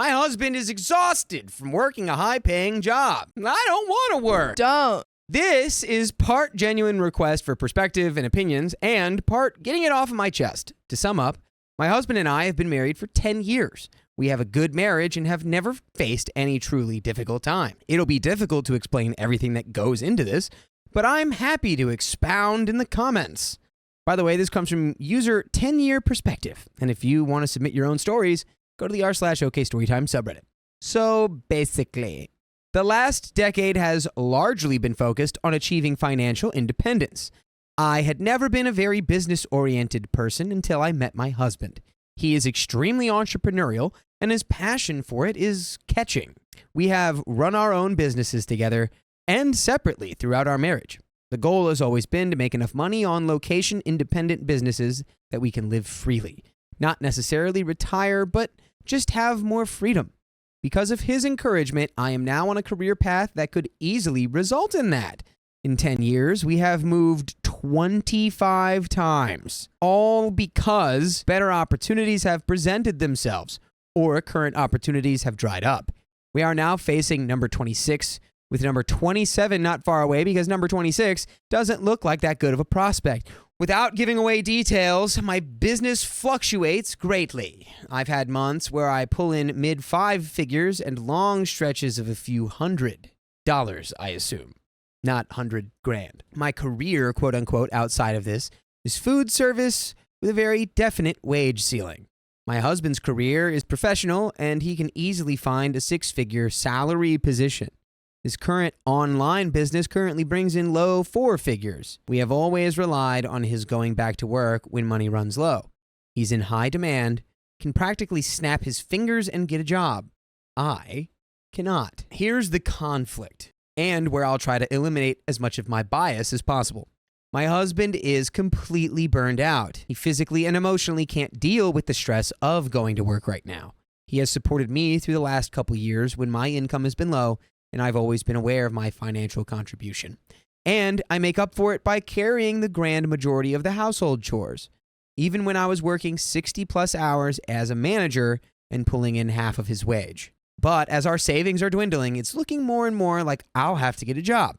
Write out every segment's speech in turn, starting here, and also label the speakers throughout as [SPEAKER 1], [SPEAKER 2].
[SPEAKER 1] My husband is exhausted from working a high-paying job. I don't want to work.
[SPEAKER 2] Don't.
[SPEAKER 1] This is part genuine request for perspective and opinions, and part getting it off of my chest. To sum up, my husband and I have been married for 10 years. We have a good marriage and have never faced any truly difficult time. It'll be difficult to explain everything that goes into this, but I'm happy to expound in the comments. By the way, this comes from user 10-year perspective, and if you want to submit your own stories, go to the r/OK Storytime subreddit. So basically, the last decade has largely been focused on achieving financial independence. I had never been a very business-oriented person until I met my husband. He is extremely entrepreneurial, and his passion for it is catching. We have run our own businesses together and separately throughout our marriage. The goal has always been to make enough money on location-independent businesses that we can live freely. Not necessarily retire, but just have more freedom. Because of his encouragement, I am now on a career path that could easily result in that. In 10 years, we have moved 25 times, all because better opportunities have presented themselves or current opportunities have dried up. We are now facing number 26, with number 27 not far away because number 26 doesn't look like that good of a prospect. Without giving away details, my business fluctuates greatly. I've had months where I pull in mid-5 figures and long stretches of a few $100, I assume. Not 100 grand. My career, quote unquote, outside of this is food service with a very definite wage ceiling. My husband's career is professional and he can easily find a 6-figure salary position. His current online business currently brings in low 4 figures. We have always relied on his going back to work when money runs low. He's in high demand, can practically snap his fingers and get a job. I cannot. Here's the conflict, and where I'll try to eliminate as much of my bias as possible. My husband is completely burned out. He physically and emotionally can't deal with the stress of going to work right now. He has supported me through the last couple years when my income has been low, and I've always been aware of my financial contribution. And I make up for it by carrying the grand majority of the household chores, even when I was working 60-plus hours as a manager and pulling in half of his wage. But as our savings are dwindling, it's looking more and more like I'll have to get a job.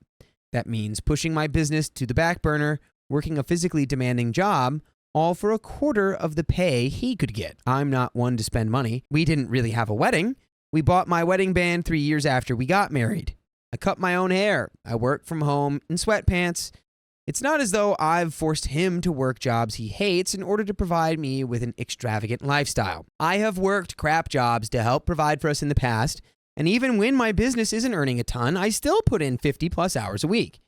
[SPEAKER 1] That means pushing my business to the back burner, working a physically demanding job, all for a quarter of the pay he could get. I'm not one to spend money. We didn't really have a wedding. We bought my wedding band 3 years after we got married. I cut my own hair. I work from home in sweatpants. It's not as though I've forced him to work jobs he hates in order to provide me with an extravagant lifestyle. I have worked crap jobs to help provide for us in the past, and even when my business isn't earning a ton, I still put in 50-plus hours a week.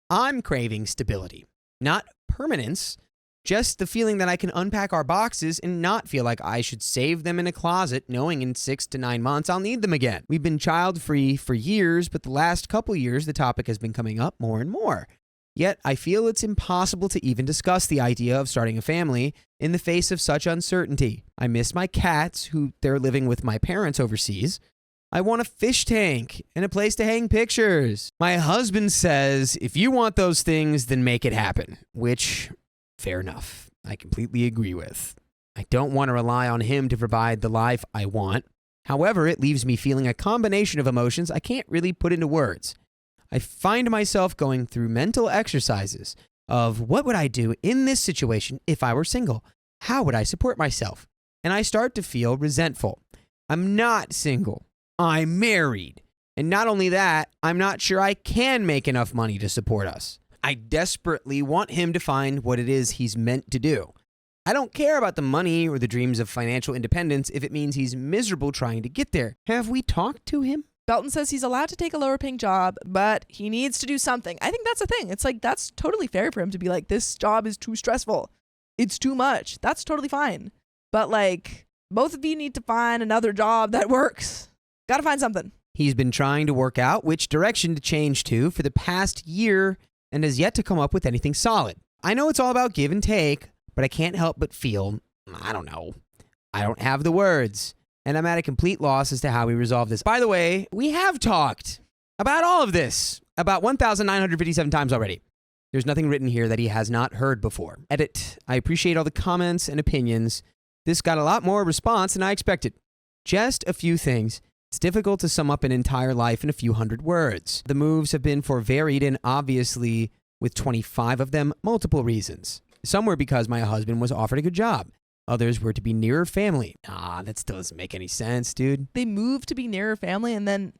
[SPEAKER 1] I'm craving stability, not permanence, just the feeling that I can unpack our boxes and not feel like I should save them in a closet knowing in 6 to 9 months I'll need them again. We've been child-free for years, but the last couple years the topic has been coming up more and more. Yet I feel it's impossible to even discuss the idea of starting a family in the face of such uncertainty. I miss my cats, who they're living with my parents overseas. I want a fish tank and a place to hang pictures. My husband says, if you want those things, then make it happen, which, fair enough, I completely agree with. I don't want to rely on him to provide the life I want. However, it leaves me feeling a combination of emotions I can't really put into words. I find myself going through mental exercises of what would I do in this situation if I were single? How would I support myself? And I start to feel resentful. I'm not single. I'm married. And not only that, I'm not sure I can make enough money to support us. I desperately want him to find what it is he's meant to do. I don't care about the money or the dreams of financial independence if it means he's miserable trying to get there. Have we talked to him?
[SPEAKER 2] Belton says he's allowed to take a lower paying job, but he needs to do something. I think that's the thing. It's like, that's totally fair for him to be like, this job is too stressful. It's too much. That's totally fine. But like, both of you need to find another job that works. Gotta find something.
[SPEAKER 1] He's been trying to work out which direction to change to for the past year and has yet to come up with anything solid. I know it's all about give and take, but I can't help but feel, I don't have the words. And I'm at a complete loss as to how we resolve this. By the way, we have talked about all of this about 1,957 times already. There's nothing written here that he has not heard before. Edit. I appreciate all the comments and opinions. This got a lot more response than I expected. Just a few things. It's difficult to sum up an entire life in a few hundred words. The moves have been for varied and obviously, with 25 of them, multiple reasons. Some were because my husband was offered a good job. Others were to be nearer family. That still doesn't make any sense, dude.
[SPEAKER 2] They moved to be nearer family and then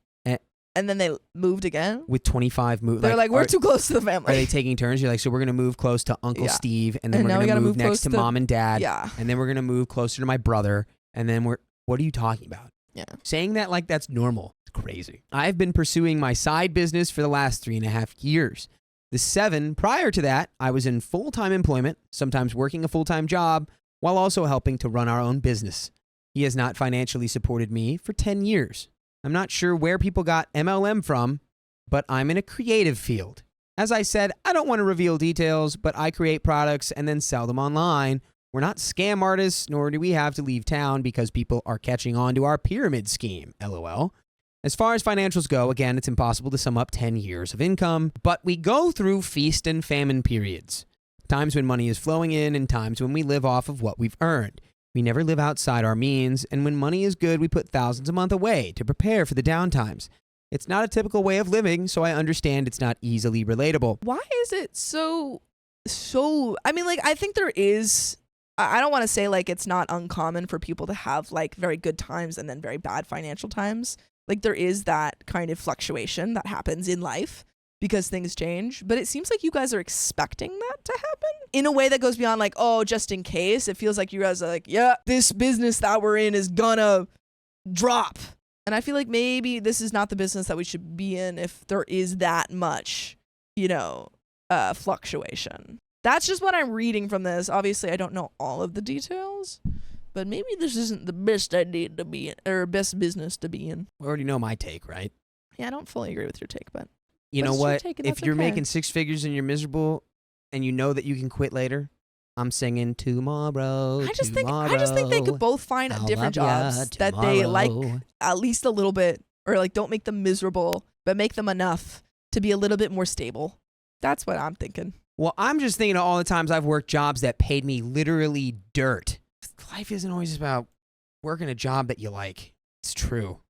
[SPEAKER 2] they moved again?
[SPEAKER 1] With 25 moves.
[SPEAKER 2] They're like, we're too close to the family.
[SPEAKER 1] Are they taking turns? You're like, so we're going to move close to Uncle Steve, and then we're
[SPEAKER 2] now
[SPEAKER 1] going to move next
[SPEAKER 2] close
[SPEAKER 1] to Mom and Dad,
[SPEAKER 2] Yeah.
[SPEAKER 1] and then we're going to move closer to my brother, and then what are you talking about?
[SPEAKER 2] Yeah.
[SPEAKER 1] Saying that like that's normal. It's crazy. I've been pursuing my side business for the last 3.5 years. The 7 prior to that, I was in full-time employment, sometimes working a full-time job, while also helping to run our own business. He has not financially supported me for 10 years. I'm not sure where people got MLM from, but I'm in a creative field. As I said, I don't want to reveal details, but I create products and then sell them online. We're not scam artists, nor do we have to leave town because people are catching on to our pyramid scheme, LOL. As far as financials go, again, it's impossible to sum up 10 years of income, but we go through feast and famine periods. Times when money is flowing in and times when we live off of what we've earned. We never live outside our means, and when money is good, we put thousands a month away to prepare for the downtimes. It's not a typical way of living, so I understand it's not easily relatable.
[SPEAKER 2] Why is it so, I mean, like, I think there is, I don't want to say like it's not uncommon for people to have like very good times and then very bad financial times. Like there is that kind of fluctuation that happens in life because things change, but it seems like you guys are expecting that to happen in a way that goes beyond like, oh, just in case. It feels like you guys are like, yeah, this business that we're in is gonna drop. And I feel like maybe this is not the business that we should be in if there is that much, fluctuation. That's just what I'm reading from this. Obviously, I don't know all of the details, but maybe this isn't the best idea to be in, or best business to be in.
[SPEAKER 1] We already know my take, right?
[SPEAKER 2] Yeah, I don't fully agree with your take, but
[SPEAKER 1] you know what? If you're
[SPEAKER 2] okay.
[SPEAKER 1] making 6 figures and you're miserable and you know that you can quit later, I'm singing tomorrow.
[SPEAKER 2] I just think they could both find different jobs that they like at least a little bit, or like don't make them miserable, but make them enough to be a little bit more stable. That's what I'm thinking.
[SPEAKER 1] Well, I'm just thinking of all the times I've worked jobs that paid me literally dirt. Life isn't always about working a job that you like. It's true.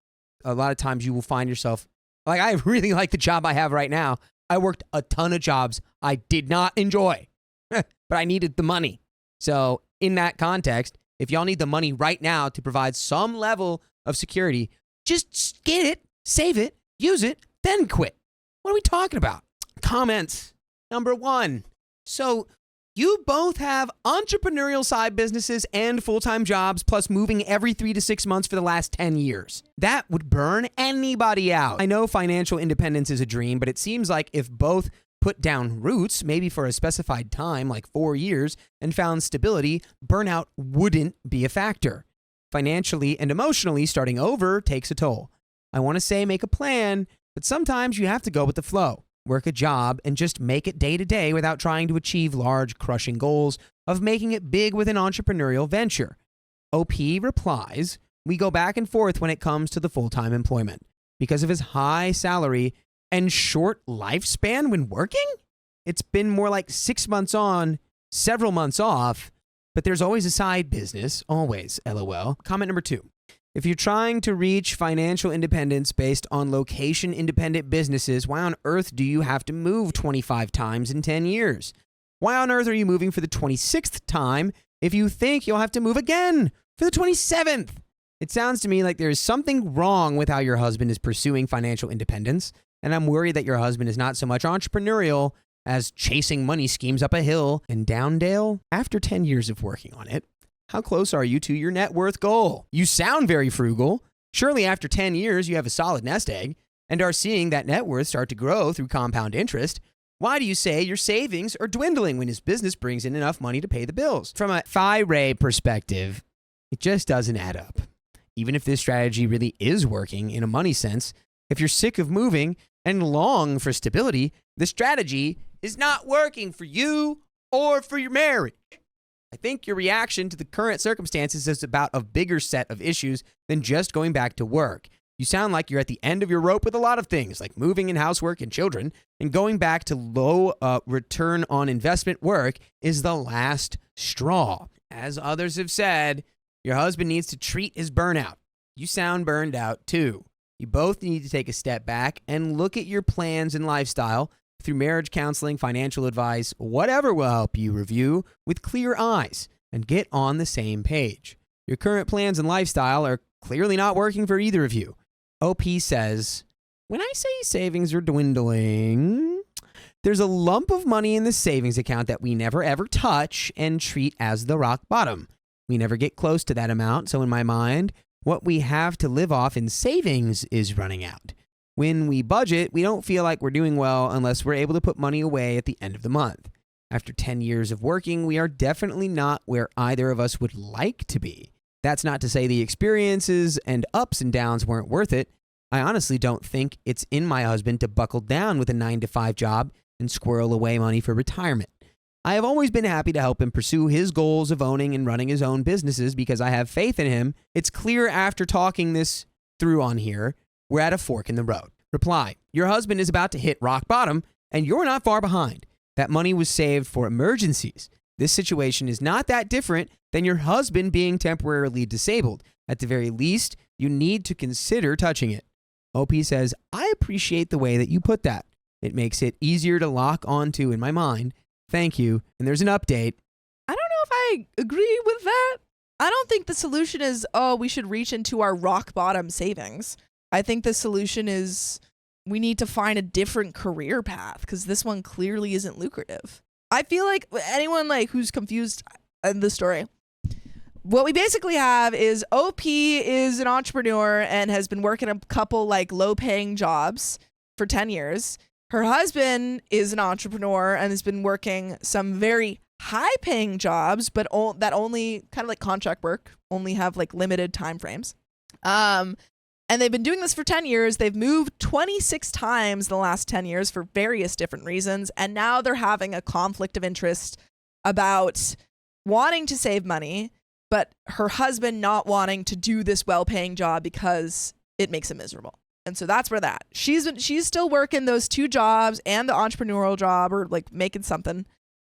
[SPEAKER 1] A lot of times you will find yourself, like I really like the job I have right now. I worked a ton of jobs I did not enjoy, but I needed the money. So in that context, if y'all need the money right now to provide some level of security, just get it, save it, use it, then quit. What are we talking about? Comments. Number 1. So you both have entrepreneurial side businesses and full-time jobs, plus moving every 3 to 6 months for the last 10 years. That would burn anybody out. I know financial independence is a dream, but it seems like if both put down roots, maybe for a specified time, like 4 years, and found stability, burnout wouldn't be a factor. Financially and emotionally, starting over takes a toll. I want to say make a plan, but sometimes you have to go with the flow. Work a job and just make it day to day without trying to achieve large, crushing goals of making it big with an entrepreneurial venture. OP replies, we go back and forth when it comes to the full-time employment. Because of his high salary and short lifespan when working? It's been more like 6 months on, several months off, but there's always a side business, always, LOL. Comment number 2. If you're trying to reach financial independence based on location-independent businesses, why on earth do you have to move 25 times in 10 years? Why on earth are you moving for the 26th time if you think you'll have to move again for the 27th? It sounds to me like there is something wrong with how your husband is pursuing financial independence, and I'm worried that your husband is not so much entrepreneurial as chasing money schemes up a hill in Downdale. After 10 years of working on it, how close are you to your net worth goal? You sound very frugal. Surely after 10 years, you have a solid nest egg and are seeing that net worth start to grow through compound interest. Why do you say your savings are dwindling when his business brings in enough money to pay the bills? From a FI-RAY perspective, it just doesn't add up. Even if this strategy really is working in a money sense, if you're sick of moving and long for stability, the strategy is not working for you or for your marriage. I think your reaction to the current circumstances is about a bigger set of issues than just going back to work. You sound like you're at the end of your rope with a lot of things, like moving and housework and children, and going back to low return on investment work is the last straw. As others have said, your husband needs to treat his burnout. you sound burned out too. You both need to take a step back and look at your plans and lifestyle through marriage counseling, financial advice, whatever will help you review with clear eyes and get on the same page. Your current plans and lifestyle are clearly not working for either of you. OP says, when I say savings are dwindling, there's a lump of money in the savings account that we never ever touch and treat as the rock bottom. We never get close to that amount, so in my mind, what we have to live off in savings is running out. When we budget, we don't feel like we're doing well unless we're able to put money away at the end of the month. After 10 years of working, we are definitely not where either of us would like to be. That's not to say the experiences and ups and downs weren't worth it. I honestly don't think it's in my husband to buckle down with a 9-to-5 job and squirrel away money for retirement. I have always been happy to help him pursue his goals of owning and running his own businesses because I have faith in him. It's clear after talking this through on here, we're at a fork in the road. Reply, your husband is about to hit rock bottom and you're not far behind. That money was saved for emergencies. This situation is not that different than your husband being temporarily disabled. At the very least, you need to consider touching it. OP says, I appreciate the way that you put that. It makes it easier to lock onto in my mind. Thank you. And there's an update.
[SPEAKER 2] I don't know if I agree with that. I don't think the solution is, oh, we should reach into our rock bottom savings. I think the solution is we need to find a different career path because this one clearly isn't lucrative. I feel like anyone who's confused in the story, what we basically have is OP is an entrepreneur and has been working a couple low-paying jobs for 10 years. Her husband is an entrepreneur and has been working some very high-paying jobs, but that only kind of like contract work, only have limited time frames. And they've been doing this for 10 years. They've moved 26 times in the last 10 years for various different reasons. And now they're having a conflict of interest about wanting to save money, but her husband not wanting to do this well-paying job because it makes him miserable. And so that's where that. She's still working those 2 jobs and the entrepreneurial job or making something.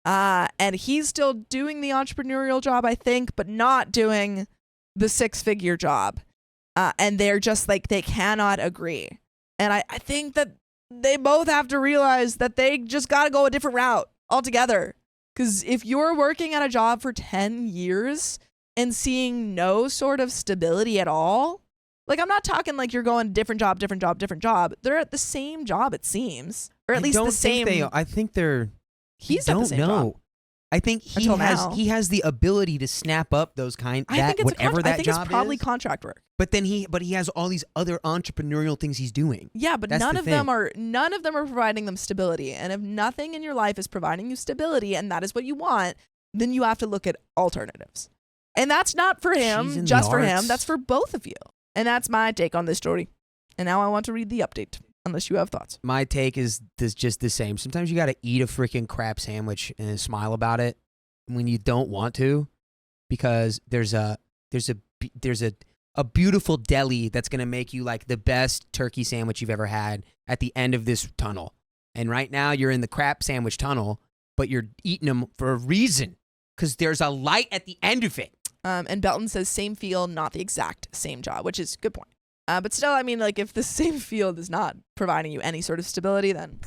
[SPEAKER 2] And he's still doing the entrepreneurial job, I think, but not doing the 6-figure job. And they're just they cannot agree. And I think that they both have to realize that they just got to go a different route altogether. Because if you're working at a job for 10 years and seeing no sort of stability at all, I'm not talking you're going different job. They're at the same job, it seems. Or at least the same.
[SPEAKER 1] I think they're.
[SPEAKER 2] He's at the same job.
[SPEAKER 1] I think he has the ability to snap up those whatever that job is.
[SPEAKER 2] It's probably contract work.
[SPEAKER 1] But then he has all these other entrepreneurial things he's doing.
[SPEAKER 2] Yeah, but none of them are providing them stability. And if nothing in your life is providing you stability and that is what you want, then you have to look at alternatives. And that's not for him, just for him. That's for both of you. And that's my take on this story. And now I want to read the update, unless you have thoughts.
[SPEAKER 1] My take is just the same. Sometimes you got to eat a freaking crap sandwich and smile about it when you don't want to, because there's a beautiful deli that's going to make you the best turkey sandwich you've ever had at the end of this tunnel. And right now you're in the crap sandwich tunnel, but you're eating them for a reason, because there's a light at the end of it.
[SPEAKER 2] And Belton says same field, not the exact same job, which is a good point. But still, I mean, if the same field is not providing you any sort of stability, then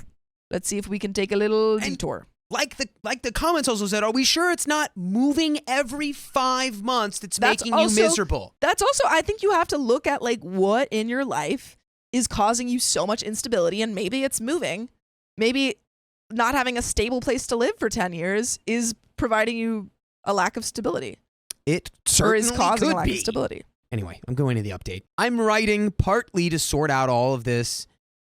[SPEAKER 2] let's see if we can take a little detour.
[SPEAKER 1] Like the comments also said, are we sure it's not moving every 5 months that's making you miserable?
[SPEAKER 2] That's also, I think you have to look at what in your life is causing you so much instability, and maybe it's moving. Maybe not having a stable place to live for 10 years is providing you a lack of stability.
[SPEAKER 1] It certainly
[SPEAKER 2] is causing
[SPEAKER 1] could
[SPEAKER 2] a lack
[SPEAKER 1] be.
[SPEAKER 2] Of stability.
[SPEAKER 1] Anyway, I'm going to the update. I'm writing partly to sort out all of this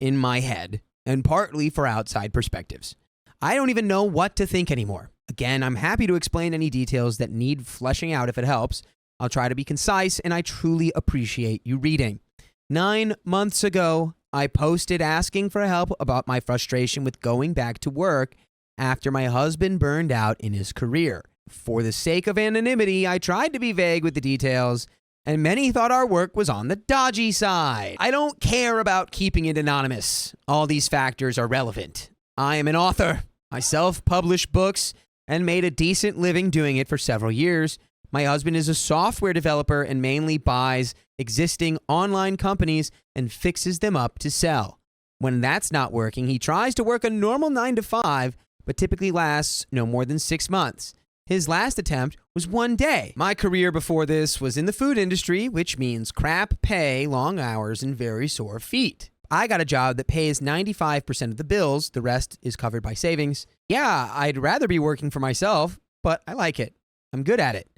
[SPEAKER 1] in my head and partly for outside perspectives. I don't even know what to think anymore. Again, I'm happy to explain any details that need fleshing out if it helps. I'll try to be concise, and I truly appreciate you reading. 9 months ago, I posted asking for help about my frustration with going back to work after my husband burned out in his career. For the sake of anonymity, I tried to be vague with the details, and many thought our work was on the dodgy side. I don't care about keeping it anonymous. All these factors are relevant. I am an author. I self-publish books and made a decent living doing it for several years, My husband is a software developer and mainly buys existing online companies and fixes them up to sell. When that's not working, he tries to work a normal 9 to 5, but typically lasts no more than 6 months. His last attempt was 1 day. My career before this was in the food industry, which means crap pay, long hours, and very sore feet. I got a job that pays 95% of the bills. The rest is covered by savings. Yeah, I'd rather be working for myself, but I like it. I'm good at it.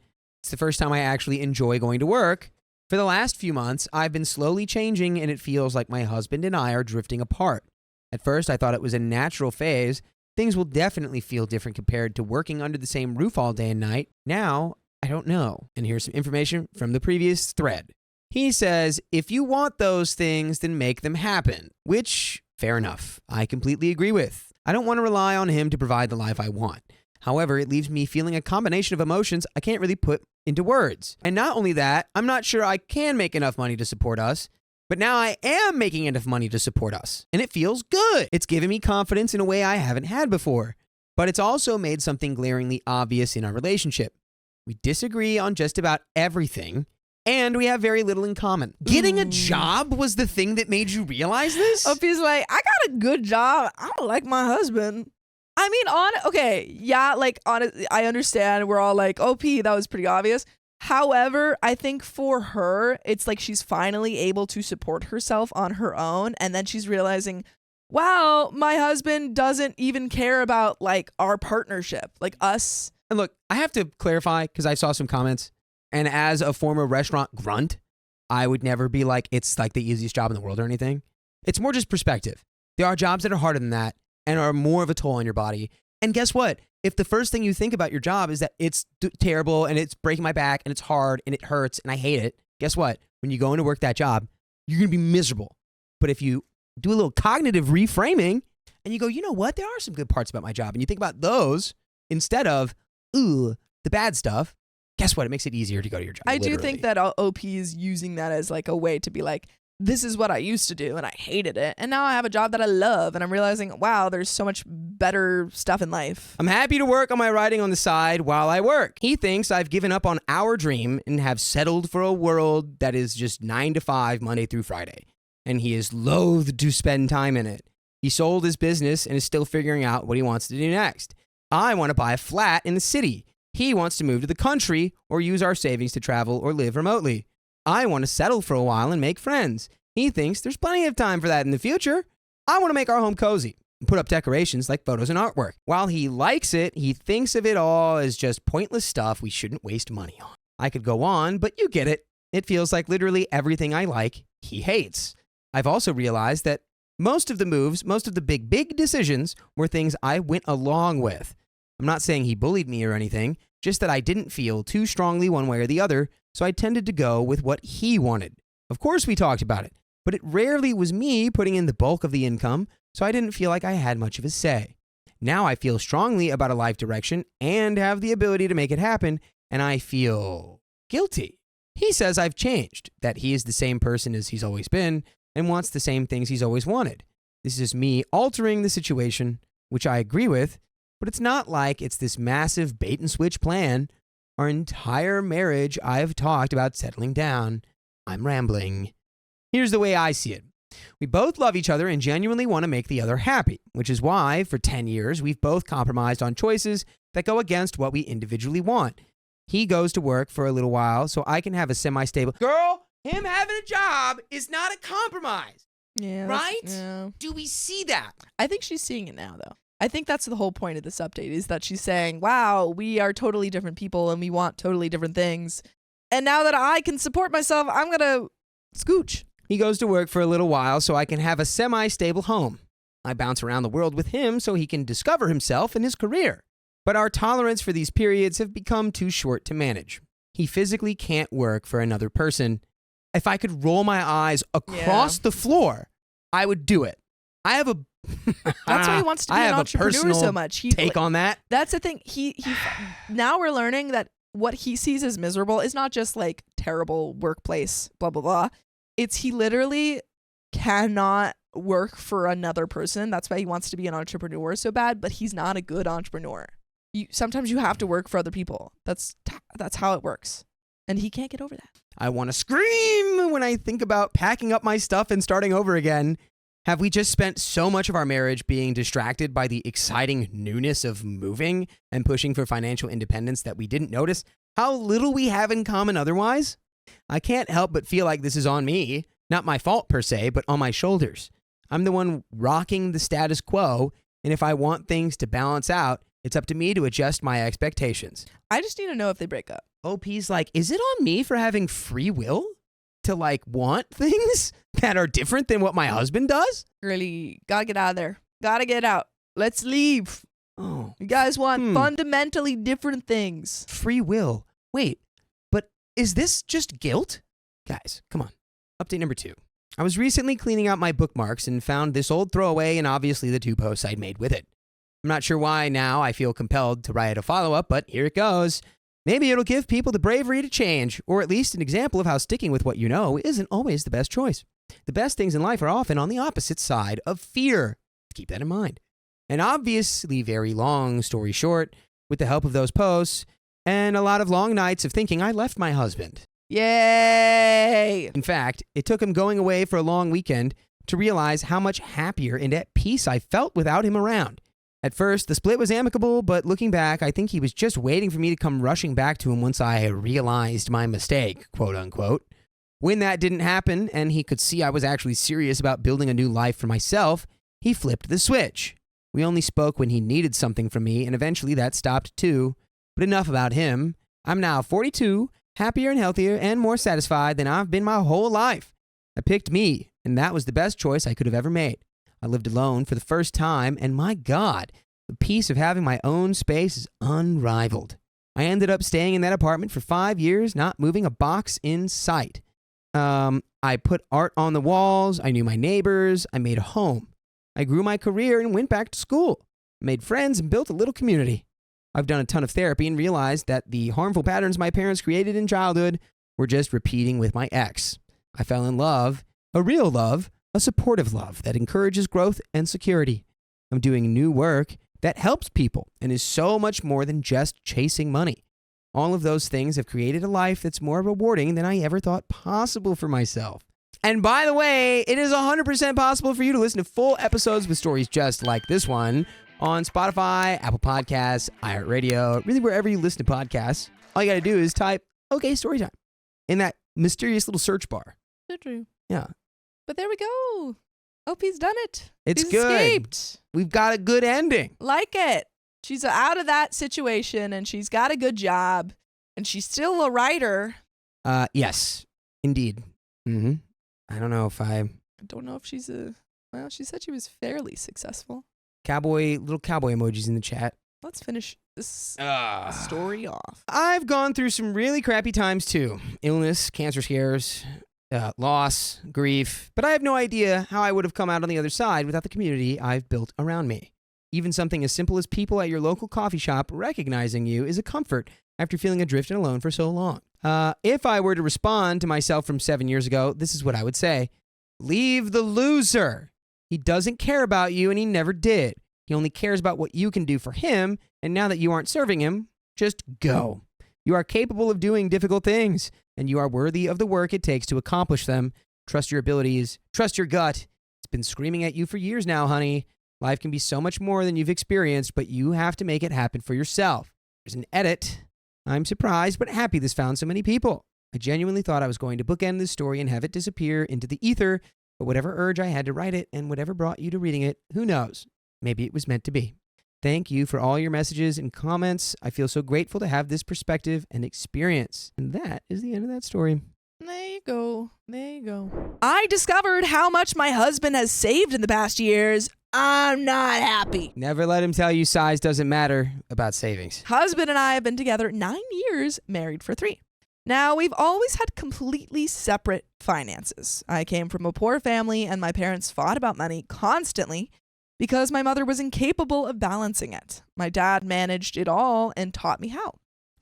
[SPEAKER 1] It's the first time I actually enjoy going to work. For the last few months, I've been slowly changing, and it feels like my husband and I are drifting apart. At first, I thought it was a natural phase. Things will definitely feel different compared to working under the same roof all day and night. Now, I don't know. And here's some information from the previous thread. He says, if you want those things, then make them happen. Which, fair enough. I completely agree with. I don't want to rely on him to provide the life I want. However, it leaves me feeling a combination of emotions I can't really put into words. And not only that, I'm not sure I can make enough money to support us, but now I am making enough money to support us. And it feels good. It's given me confidence in a way I haven't had before. But it's also made something glaringly obvious in our relationship. We disagree on just about everything, and we have very little in common. Getting a job was the thing that made you realize this?
[SPEAKER 2] Opie's like, I got a good job. I don't like my husband. I mean, I understand. We're all like, OP, that was pretty obvious. However, I think for her, it's like she's finally able to support herself on her own. And then she's realizing, wow, my husband doesn't even care about like our partnership, like us.
[SPEAKER 1] And look, I have to clarify because I saw some comments. And as a former restaurant grunt, I would never be like, it's like the easiest job in the world or anything. It's more just perspective. There are jobs that are harder than that and are more of a toll on your body. And guess what? If the first thing you think about your job is that it's terrible and it's breaking my back and it's hard and it hurts and I hate it, guess what? When you go into work that job, you're going to be miserable. But if you do a little cognitive reframing and you go, you know what? There are some good parts about my job. And you think about those instead of, the bad stuff. Guess what? It makes it easier to go to your job.
[SPEAKER 2] I do think that OP is using that as like a way to be like, this is what I used to do and I hated it. And now I have a job that I love and I'm realizing, wow, there's so much better stuff in life.
[SPEAKER 1] I'm happy to work on my writing on the side while I work. He thinks I've given up on our dream and have settled for a world that is just 9 to 5 Monday through Friday. And he is loath to spend time in it. He sold his business and is still figuring out what he wants to do next. I want to buy a flat in the city. He wants to move to the country or use our savings to travel or live remotely. I want to settle for a while and make friends. He thinks there's plenty of time for that in the future. I want to make our home cozy and put up decorations like photos and artwork. While he likes it, he thinks of it all as just pointless stuff we shouldn't waste money on. I could go on, but you get it. It feels like literally everything I like, he hates. I've also realized that most of the moves, most of the big decisions were things I went along with. I'm not saying he bullied me or anything, just that I didn't feel too strongly one way or the other, so I tended to go with what he wanted. Of course we talked about it, but it rarely was me putting in the bulk of the income, so I didn't feel like I had much of a say. Now I feel strongly about a life direction and have the ability to make it happen, and I feel guilty. He says I've changed, that he is the same person as he's always been and wants the same things he's always wanted. This is me altering the situation, which I agree with, but it's not like it's this massive bait and switch plan. Our entire marriage, I've talked about settling down. I'm rambling. Here's the way I see it. We both love each other and genuinely want to make the other happy, which is why, for 10 years, we've both compromised on choices that go against what we individually want. He goes to work for a little while so I can have a semi-stable... Girl, him having a job is not a compromise.
[SPEAKER 2] Yeah.
[SPEAKER 1] Right?
[SPEAKER 2] Yeah.
[SPEAKER 1] Do we see that?
[SPEAKER 2] I think she's seeing it now, though. I think that's the whole point of this update is that she's saying, wow, we are totally different people and we want totally different things. And now that I can support myself, I'm going to scooch.
[SPEAKER 1] He goes to work for a little while so I can have a semi-stable home. I bounce around the world with him so he can discover himself and his career. But our tolerance for these periods have become too short to manage. He physically can't work for another person. If I could roll my eyes across the floor, I would do it. I have a...
[SPEAKER 2] That's why he wants to be an entrepreneur so much.
[SPEAKER 1] Take on that.
[SPEAKER 2] That's the thing. He now we're learning that what he sees as miserable is not just like terrible workplace, blah, blah, blah. It's he literally cannot work for another person. That's why he wants to be an entrepreneur so bad, but he's not a good entrepreneur. Sometimes you have to work for other people. That's how it works. And he can't get over that.
[SPEAKER 1] I want to scream when I think about packing up my stuff and starting over again. Have we just spent so much of our marriage being distracted by the exciting newness of moving and pushing for financial independence that we didn't notice how little we have in common otherwise? I can't help but feel like this is on me, not my fault per se, but on my shoulders. I'm the one rocking the status quo, and if I want things to balance out, it's up to me to adjust my expectations.
[SPEAKER 2] I just need to know if they break up.
[SPEAKER 1] OP's like, is it on me for having free will to like want things that are different than what my husband does?
[SPEAKER 2] Really, gotta get out of there. Gotta get out. Let's leave.
[SPEAKER 1] Oh,
[SPEAKER 2] You guys want fundamentally different things.
[SPEAKER 1] free will. Wait, but is this just guilt? Guys, come on. Update number 2. I was recently cleaning out my bookmarks and found this old throwaway and obviously the 2 posts I'd made with it. I'm not sure why now I feel compelled to write a follow-up, but here it goes. Maybe it'll give people the bravery to change, or at least an example of how sticking with what you know isn't always the best choice. The best things in life are often on the opposite side of fear. Keep that in mind. An obviously very long story short, with the help of those posts, and a lot of long nights of thinking I left my husband.
[SPEAKER 2] Yay!
[SPEAKER 1] In fact, it took him going away for a long weekend to realize how much happier and at peace I felt without him around. At first, the split was amicable, but looking back, I think he was just waiting for me to come rushing back to him once I realized my mistake, quote unquote. When that didn't happen, and he could see I was actually serious about building a new life for myself, he flipped the switch. We only spoke when he needed something from me, and eventually that stopped too. But enough about him. I'm now 42, happier and healthier, and more satisfied than I've been my whole life. I picked me, and that was the best choice I could have ever made. I lived alone for the first time, and my God, the peace of having my own space is unrivaled. I ended up staying in that apartment for 5 years, not moving a box in sight. I put art on the walls, I knew my neighbors, I made a home. I grew my career and went back to school, made friends and built a little community. I've done a ton of therapy and realized that the harmful patterns my parents created in childhood were just repeating with my ex. I fell in love, a real love, a supportive love that encourages growth and security. I'm doing new work that helps people and is so much more than just chasing money. All of those things have created a life that's more rewarding than I ever thought possible for myself. And by the way, it is 100% possible for you to listen to full episodes with stories just like this one on Spotify, Apple Podcasts, iHeartRadio, really wherever you listen to podcasts. All you got to do is type, OK, Storytime, in that mysterious little search bar.
[SPEAKER 2] So true.
[SPEAKER 1] Yeah.
[SPEAKER 2] But there we go. OP's done it.
[SPEAKER 1] It's
[SPEAKER 2] He's
[SPEAKER 1] good.
[SPEAKER 2] escaped.
[SPEAKER 1] We've got a good ending.
[SPEAKER 2] Like it. She's out of that situation and she's got a good job and she's still a writer.
[SPEAKER 1] Yes, indeed. Mm-hmm. I don't know if
[SPEAKER 2] I don't know if she's well, she said she was fairly successful.
[SPEAKER 1] little cowboy emojis in the chat.
[SPEAKER 2] Let's finish this story off.
[SPEAKER 1] I've gone through some really crappy times too. Illness, cancer scares, loss, grief, but I have no idea how I would have come out on the other side without the community I've built around me. Even something as simple as people at your local coffee shop recognizing you is a comfort after feeling adrift and alone for so long. If I were to respond to myself from 7 years ago, this is what I would say. Leave the loser. He doesn't care about you and he never did. He only cares about what you can do for him, and now that you aren't serving him, just go. You are capable of doing difficult things, and you are worthy of the work it takes to accomplish them. Trust your abilities. Trust your gut. It's been screaming at you for years now, honey. Life can be so much more than you've experienced, but you have to make it happen for yourself. There's an edit. I'm surprised but happy this found so many people. I genuinely thought I was going to bookend this story and have it disappear into the ether, but whatever urge I had to write it and whatever brought you to reading it, who knows? Maybe it was meant to be. Thank you for all your messages and comments. I feel so grateful to have this perspective and experience. And that is the end of that story.
[SPEAKER 2] There you go. There you go. I discovered how much my husband has saved in the past years. I'm not happy.
[SPEAKER 1] Never let him tell you size doesn't matter about savings.
[SPEAKER 2] Husband and I have been together 9 years, married for 3. Now, we've always had completely separate finances. I came from a poor family and my parents fought about money constantly because my mother was incapable of balancing it. My dad managed it all and taught me how.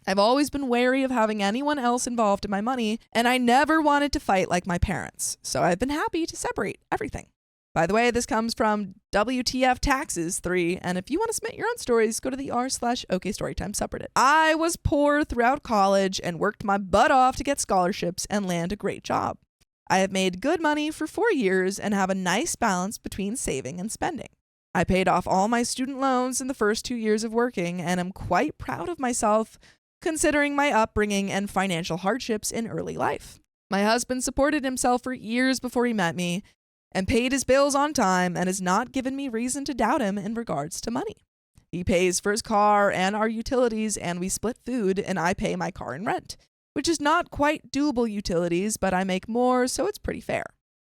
[SPEAKER 2] I've always been wary of having anyone else involved in my money, and I never wanted to fight like my parents, so I've been happy to separate everything. By the way, this comes from WTF Taxes 3, and if you want to submit your own stories, go to the r/OKStorytime subreddit. I was poor throughout college and worked my butt off to get scholarships and land a great job. I have made good money for 4 years and have a nice balance between saving and spending. I paid off all my student loans in the first 2 years of working and am quite proud of myself considering my upbringing and financial hardships in early life. My husband supported himself for years before he met me and paid his bills on time and has not given me reason to doubt him in regards to money. He pays for his car and our utilities, and we split food, and I pay my car and rent, which is not quite doable utilities, but I make more, so it's pretty fair.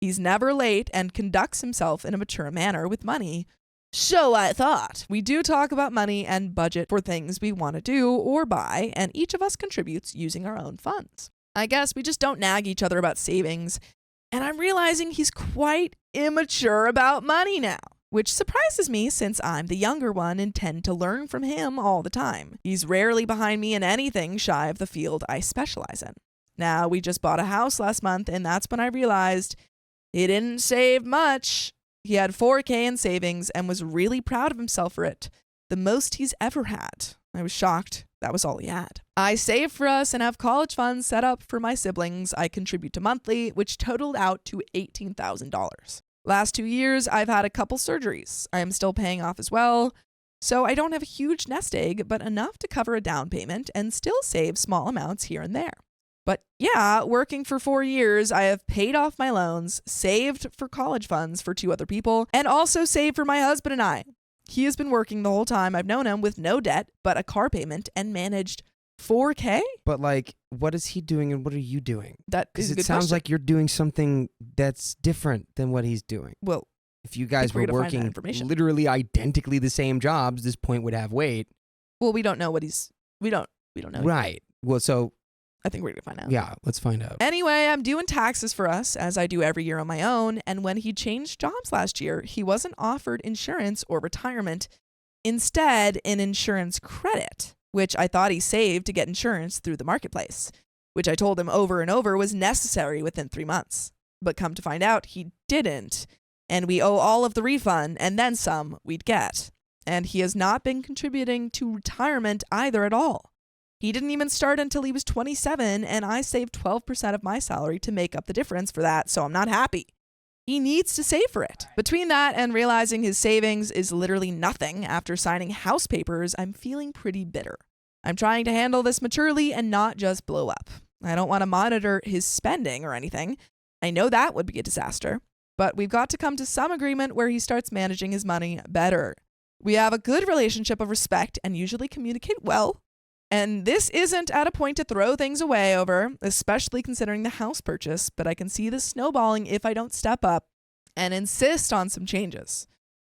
[SPEAKER 2] He's never late and conducts himself in a mature manner with money. So I thought. We do talk about money and budget for things we want to do or buy, and each of us contributes using our own funds. I guess we just don't nag each other about savings, and I'm realizing he's quite immature about money now, which surprises me since I'm the younger one and tend to learn from him all the time. He's rarely behind me in anything shy of the field I specialize in. Now, we just bought a house last month, and that's when I realized he didn't save much. He had $4,000 in savings and was really proud of himself for it, the most he's ever had. I was shocked. That was all he had. I save for us and have college funds set up for my siblings I contribute to monthly, which totaled out to $18,000. Last 2 years, I've had a couple surgeries. I am still paying off as well, so I don't have a huge nest egg, but enough to cover a down payment and still save small amounts here and there. But yeah, working for 4 years, I have paid off my loans, saved for college funds for 2 other people, and also saved for my husband and I. He has been working the whole time I've known him with no debt but a car payment and managed $4,000?
[SPEAKER 1] But like, what is he doing and what are you doing?
[SPEAKER 2] That is a
[SPEAKER 1] Because
[SPEAKER 2] good
[SPEAKER 1] it sounds
[SPEAKER 2] question.
[SPEAKER 1] like you're doing something that's different than what he's doing.
[SPEAKER 2] Well,
[SPEAKER 1] If you guys
[SPEAKER 2] we're
[SPEAKER 1] were
[SPEAKER 2] gonna find that
[SPEAKER 1] working
[SPEAKER 2] information.
[SPEAKER 1] literally identically the same jobs, this point would have weight.
[SPEAKER 2] we don't know what we don't know.
[SPEAKER 1] Right. Well, so
[SPEAKER 2] I think we're going to find out.
[SPEAKER 1] yeah, let's find out.
[SPEAKER 2] Anyway, I'm doing taxes for us, as I do every year on my own, and when he changed jobs last year, he wasn't offered insurance or retirement. Instead, an insurance credit, which I thought he saved to get insurance through the marketplace, which I told him over and over was necessary within 3 months. But come to find out, he didn't, and we owe all of the refund and then some we'd get. And he has not been contributing to retirement either at all. He didn't even start until he was 27, and I saved 12% of my salary to make up the difference for that, so I'm not happy. He needs to save for it. Between that and realizing his savings is literally nothing after signing house papers, I'm feeling pretty bitter. I'm trying to handle this maturely and not just blow up. I don't want to monitor his spending or anything. I know that would be a disaster, but we've got to come to some agreement where he starts managing his money better. We have a good relationship of respect and usually communicate well. And this isn't at a point to throw things away over, especially considering the house purchase, but I can see this snowballing if I don't step up and insist on some changes.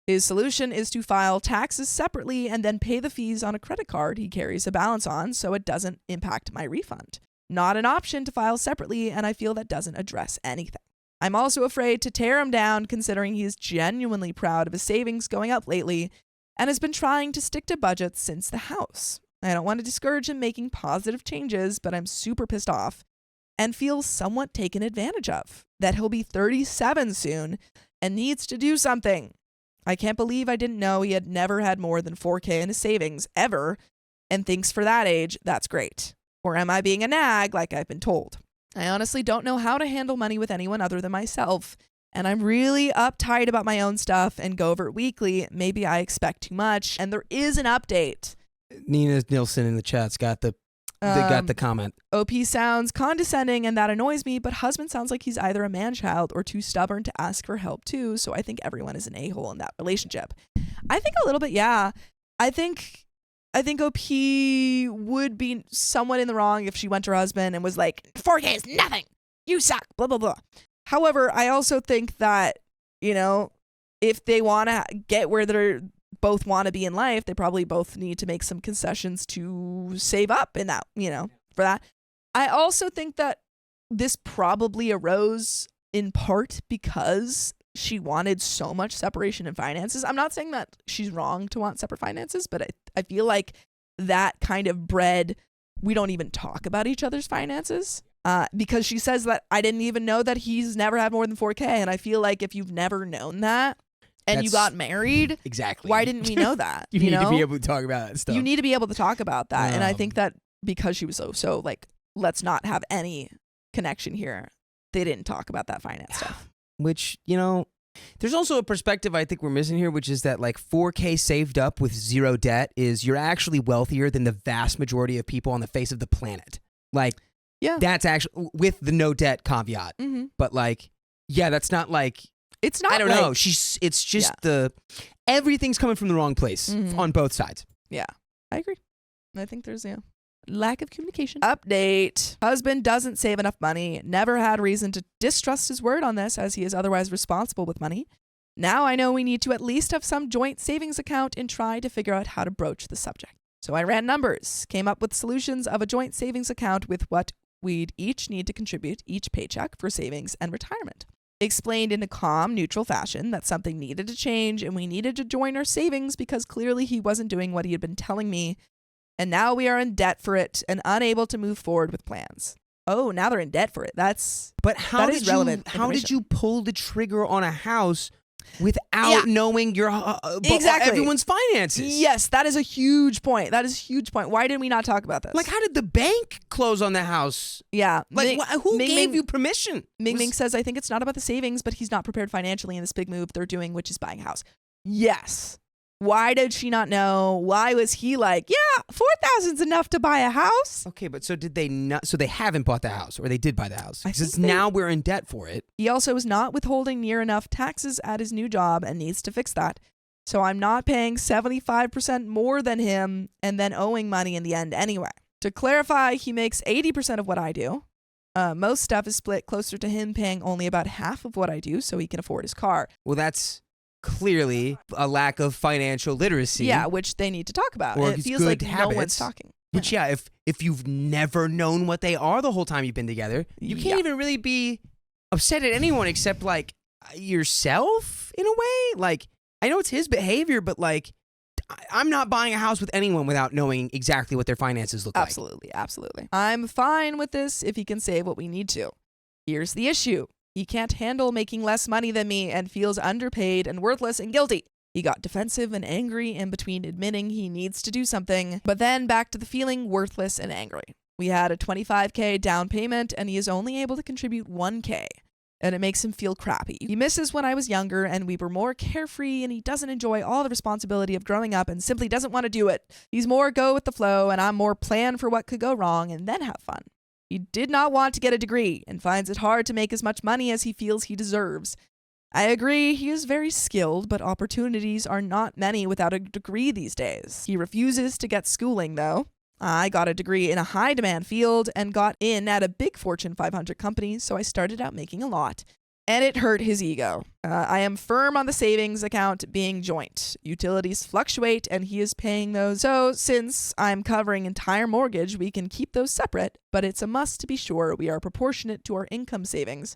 [SPEAKER 2] His solution is to file taxes separately and then pay the fees on a credit card he carries a balance on so it doesn't impact my refund. Not an option to file separately, and I feel that doesn't address anything. I'm also afraid to tear him down considering he is genuinely proud of his savings going up lately and has been trying to stick to budgets since the house. I don't want to discourage him making positive changes, but I'm super pissed off and feel somewhat taken advantage of that he'll be 37 soon and needs to do something. I can't believe I didn't know he had never had more than $4,000 in his savings ever and thinks for that age, that's great. Or am I being a nag like I've been told? I honestly don't know how to handle money with anyone other than myself, and I'm really uptight about my own stuff and go over it weekly. Maybe I expect too much, and there is an update.
[SPEAKER 1] Nina Nilsson in the chat's got the comment.
[SPEAKER 2] OP sounds condescending and that annoys me, but husband sounds like he's either a man-child or too stubborn to ask for help too, so I think everyone is an a-hole in that relationship. I think a little bit, yeah. I think OP would be somewhat in the wrong if she went to her husband and was like, 4K is nothing. You suck, blah, blah, blah. However, I also think that, if they want to get where they're both want to be in life, they probably both need to make some concessions to save up in that, for that. I also think that this probably arose in part because she wanted so much separation in finances. I'm not saying that she's wrong to want separate finances, but I feel like that kind of bred, we don't even talk about each other's finances. Because she says that I didn't even know that he's never had more than 4K. And I feel like if you've never known that and you got married,
[SPEAKER 1] exactly,
[SPEAKER 2] why didn't we know that?
[SPEAKER 1] you need to be able to talk about that stuff.
[SPEAKER 2] You need to be able to talk about that. And I think that because she was so like, let's not have any connection here, they didn't talk about that finance stuff.
[SPEAKER 1] Which, there's also a perspective I think we're missing here, which is that like 4K saved up with zero debt is you're actually wealthier than the vast majority of people on the face of the planet. Like,
[SPEAKER 2] yeah,
[SPEAKER 1] that's actually with the no debt caveat.
[SPEAKER 2] Mm-hmm.
[SPEAKER 1] But like, yeah, that's not like,
[SPEAKER 2] it's not.
[SPEAKER 1] I don't know. It's just everything's coming from the wrong place on both sides.
[SPEAKER 2] Yeah, I agree. I think there's lack of communication. Update. Husband doesn't save enough money. Never had reason to distrust his word on this as he is otherwise responsible with money. Now I know we need to at least have some joint savings account and try to figure out how to broach the subject. So I ran numbers, came up with solutions of a joint savings account with what we'd each need to contribute each paycheck for savings and retirement. Explained in a calm, neutral fashion that something needed to change and we needed to join our savings because clearly he wasn't doing what he had been telling me. And now we are in debt for it and unable to move forward with plans. Oh, now they're in debt for it.
[SPEAKER 1] But how did you pull the trigger on a house without knowing your everyone's finances?
[SPEAKER 2] Yes, that is a huge point. Why did we not talk about this?
[SPEAKER 1] Like, how did the bank close on the house?
[SPEAKER 2] Yeah.
[SPEAKER 1] Like, who gave you permission?
[SPEAKER 2] Ming says, I think it's not about the savings, but he's not prepared financially in this big move they're doing, which is buying a house. Yes. Why did she not know? Why was he like, yeah, 4,000's enough to buy a house?
[SPEAKER 1] Okay, but so did they not? So they haven't bought the house, or they did buy the house? Because now we're in debt for it.
[SPEAKER 2] He also is not withholding near enough taxes at his new job and needs to fix that. So I'm not paying 75% more than him and then owing money in the end anyway. To clarify, he makes 80% of what I do. Most stuff is split closer to him paying only about half of what I do so he can afford his car.
[SPEAKER 1] Well, that's clearly a lack of financial literacy.
[SPEAKER 2] Yeah, which they need to talk about.
[SPEAKER 1] Or
[SPEAKER 2] it feels like no one's talking.
[SPEAKER 1] Which, if you've never known what they are the whole time you've been together, you can't even really be upset at anyone except, like, yourself, in a way. Like, I know it's his behavior, but, like, I'm not buying a house with anyone without knowing exactly what their finances look like.
[SPEAKER 2] Absolutely. I'm fine with this if he can save what we need to. Here's the issue. He can't handle making less money than me and feels underpaid and worthless and guilty. He got defensive and angry in between admitting he needs to do something, but then back to the feeling worthless and angry. We had a $25K down payment and he is only able to contribute $1K, and it makes him feel crappy. He misses when I was younger and we were more carefree, and he doesn't enjoy all the responsibility of growing up and simply doesn't want to do it. He's more go with the flow and I'm more plan for what could go wrong and then have fun. He did not want to get a degree and finds it hard to make as much money as he feels he deserves. I agree, he is very skilled, but opportunities are not many without a degree these days. He refuses to get schooling, though. I got a degree in a high-demand field and got in at a big Fortune 500 company, so I started out making a lot. And it hurt his ego. I am firm on the savings account being joint. Utilities fluctuate and he is paying those. So since I'm covering entire mortgage, we can keep those separate, but it's a must to be sure we are proportionate to our income savings.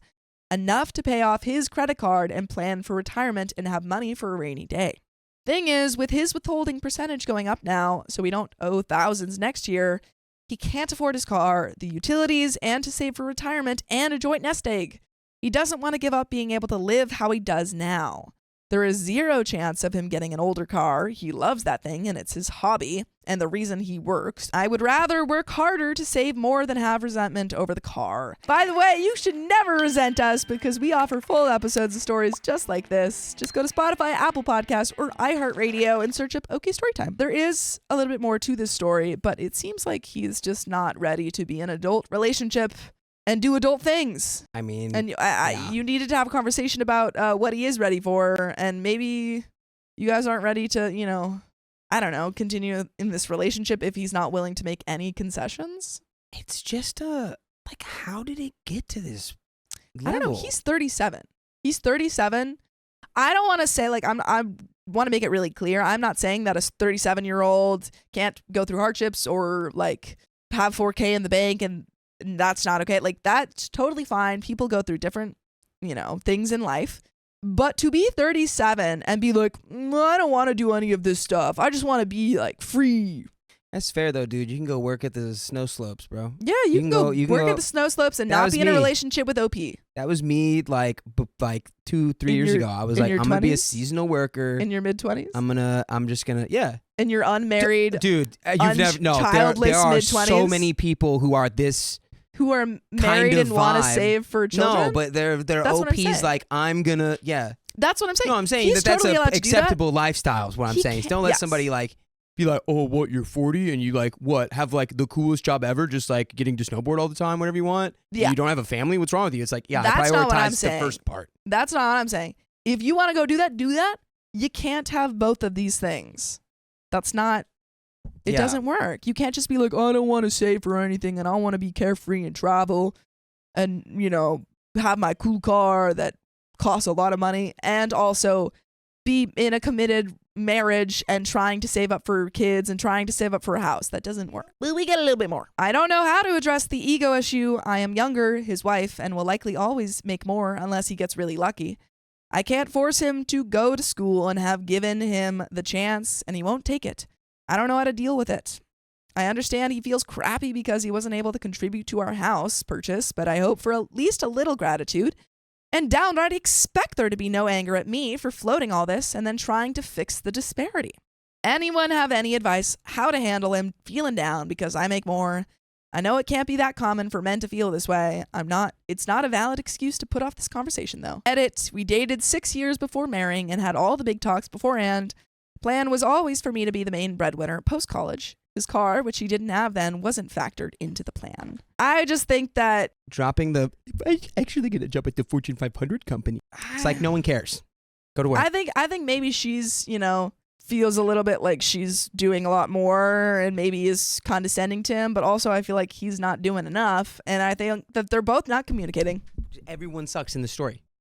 [SPEAKER 2] Enough to pay off his credit card and plan for retirement and have money for a rainy day. Thing is, with his withholding percentage going up now, so we don't owe thousands next year, he can't afford his car, the utilities, and to save for retirement and a joint nest egg. He doesn't want to give up being able to live how he does now. There is zero chance of him getting an older car. He loves that thing and it's his hobby and the reason he works. I would rather work harder to save more than have resentment over the car. By the way, you should never resent us because we offer full episodes of stories just like this. Just go to Spotify, Apple Podcasts, or iHeartRadio and search up OK Storytime. There is a little bit more to this story, but it seems like he's just not ready to be in an adult relationship and do adult things.
[SPEAKER 1] I mean,
[SPEAKER 2] and you needed to have a conversation about what he is ready for, and maybe you guys aren't ready to, I don't know, continue in this relationship if he's not willing to make any concessions.
[SPEAKER 1] It's just like, how did it get to this level?
[SPEAKER 2] I don't know. He's 37. I don't want to say, like, I want to make it really clear. I'm not saying that a 37-year-old can't go through hardships or, like, have 4K in the bank and that's not okay. Like, that's totally fine. People go through different, things in life. But to be 37 and be like, I don't want to do any of this stuff. I just want to be, like, free.
[SPEAKER 1] That's fair though, dude. You can go work at the snow slopes, bro.
[SPEAKER 2] Yeah, you can go work at the snow slopes and not be in a relationship with OP.
[SPEAKER 1] That was me like 2-3 years ago. I was like, I'm gonna be a seasonal worker
[SPEAKER 2] in your mid-20s.
[SPEAKER 1] I'm just gonna
[SPEAKER 2] And you're unmarried,
[SPEAKER 1] dude. You've never
[SPEAKER 2] childless
[SPEAKER 1] there are
[SPEAKER 2] mid-20s.
[SPEAKER 1] So many people who are this.
[SPEAKER 2] Who are married and want to save for children?
[SPEAKER 1] No, but they're OPs like I'm gonna
[SPEAKER 2] That's what I'm saying.
[SPEAKER 1] No, I'm saying
[SPEAKER 2] He's
[SPEAKER 1] that's
[SPEAKER 2] totally
[SPEAKER 1] an acceptable lifestyle is what I'm saying. Don't let somebody like be like, oh, what, you're 40 and you like what have like the coolest job ever, just like getting to snowboard all the time, whatever you want.
[SPEAKER 2] Yeah.
[SPEAKER 1] You don't have a family. What's wrong with you? It's like,
[SPEAKER 2] that's
[SPEAKER 1] I
[SPEAKER 2] not what I'm
[SPEAKER 1] prioritize the
[SPEAKER 2] saying.
[SPEAKER 1] first part.
[SPEAKER 2] That's not what I'm saying. If you want to go do that, do that. You can't have both of these things. That's not. It doesn't work. You can't just be like, oh, I don't want to save for anything and I want to be carefree and travel and, have my cool car that costs a lot of money and also be in a committed marriage and trying to save up for kids and trying to save up for a house. That doesn't work. Well, we get a little bit more. I don't know how to address the ego issue. I am younger, his wife, and will likely always make more unless he gets really lucky. I can't force him to go to school and have given him the chance, and he won't take it. I don't know how to deal with it. I understand he feels crappy because he wasn't able to contribute to our house purchase, but I hope for at least a little gratitude and downright expect there to be no anger at me for floating all this and then trying to fix the disparity. Anyone have any advice how to handle him feeling down because I make more? I know it can't be that common for men to feel this way. It's not a valid excuse to put off this conversation though. Edit, we dated 6 years before marrying and had all the big talks beforehand. Plan was always for me to be the main breadwinner post-college. His car, which he didn't have then, wasn't factored into the plan. I just think that
[SPEAKER 1] I actually get a job at the Fortune 500 company. It's like no one cares. Go to work.
[SPEAKER 2] I think maybe she's, feels a little bit like she's doing a lot more and maybe is condescending to him, but also I feel like he's not doing enough. And I think that they're both not communicating.
[SPEAKER 1] Everyone sucks in the story.